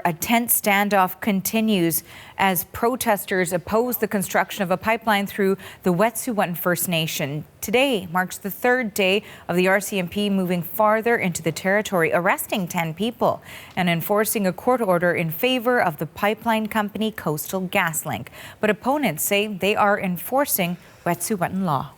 A tense standoff continues as protesters oppose the construction of a pipeline through the Wet'suwet'en First Nation. Today marks the third day of the RCMP moving farther into the territory, arresting 10 people and enforcing a court order in favor of the pipeline company Coastal GasLink. But opponents say they are enforcing Wet'suwet'en law.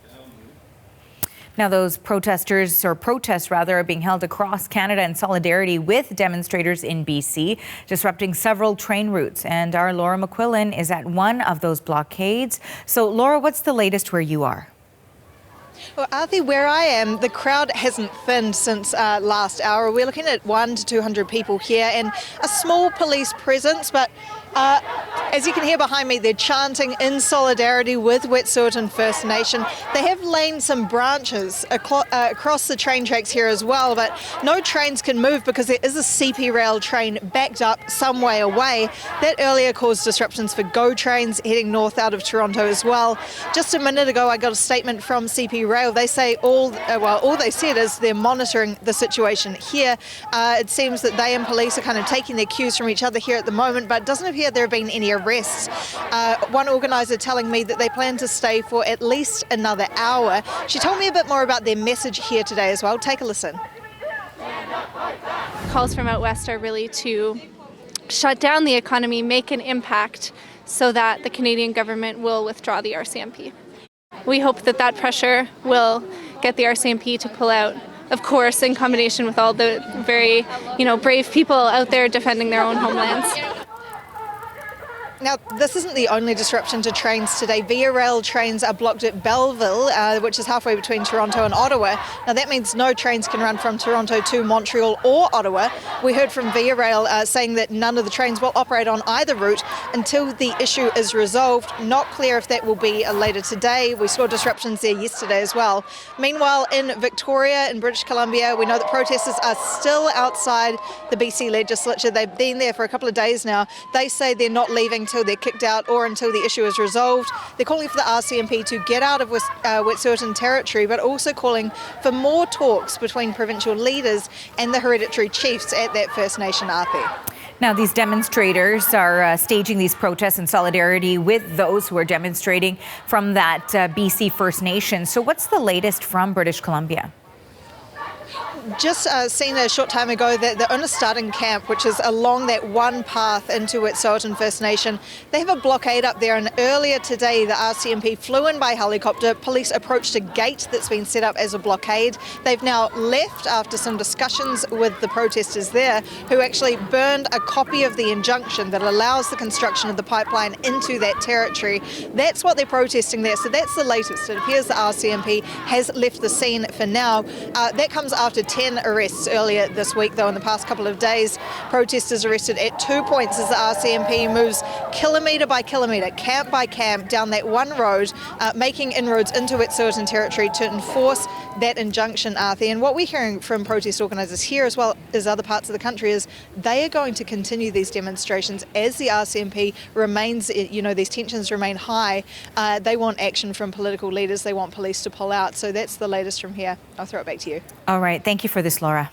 Now, those protests are being held across Canada in solidarity with demonstrators in BC, disrupting several train routes. And our Laura McQuillan is at one of those blockades. So, Laura, what's the latest where you are? Well, Arthi, where I am, the crowd hasn't thinned since last hour. We're looking at 100 to 200 people here and a small police presence, but as you can hear behind me, they're chanting in solidarity with Wet'suwet'en First Nation. They have laid some branches across the train tracks here as well, but no trains can move because there is a CP rail train backed up some way away. That earlier caused disruptions for GO trains heading north out of Toronto as well. Just a minute ago, I got a statement from CP Rail. They say all they said is they're monitoring the situation here. It seems that they and police are kind of taking their cues from each other here at the moment, but it doesn't appear there have been any arrests. One organiser telling me that they plan to stay for at least another hour. She told me a bit more about their message here today as well. Take a listen. Calls from out west are really to shut down the economy, make an impact so that the Canadian government will withdraw the RCMP. We hope that that pressure will get the RCMP to pull out, of course, in combination with all the very, brave people out there defending their own homelands. Now, this isn't the only disruption to trains today. Via Rail trains are blocked at Belleville, which is halfway between Toronto and Ottawa. Now, that means no trains can run from Toronto to Montreal or Ottawa. We heard from Via Rail saying that none of the trains will operate on either route until the issue is resolved. Not clear if that will be later today. We saw disruptions there yesterday as well. Meanwhile, in Victoria, in British Columbia, we know that protesters are still outside the BC legislature. They've been there for a couple of days now. They say they're not leaving until they're kicked out or until the issue is resolved. They're calling for the RCMP to get out of Wet'suwet'en territory, but also calling for more talks between provincial leaders and the hereditary chiefs at that First Nation Arthi. Now, these demonstrators are staging these protests in solidarity with those who are demonstrating from that BC First Nation. So what's the latest from British Columbia? Just seen a short time ago that the Unastarting camp, which is along that one path into Wet'suwet'en First Nation, they have a blockade up there, and earlier today the RCMP flew in by helicopter. Police approached a gate that's been set up as a blockade. They've now left after some discussions with the protesters there, who actually burned a copy of the injunction that allows the construction of the pipeline into that territory. That's what they're protesting there, so that's the latest. It appears the RCMP has left the scene for now. That comes after 10 arrests earlier this week, though, in the past couple of days. Protesters arrested at 2 points as the RCMP moves kilometre by kilometre, camp by camp, down that one road, making inroads into Wet'suwet'en territory to enforce that injunction, Arthi. And what we're hearing from protest organisers here as well as other parts of the country is they are going to continue these demonstrations as the RCMP remains, these tensions remain high. They want action from political leaders. They want police to pull out. So that's the latest from here. I'll throw it back to you. All right. Thank you for this, Laura.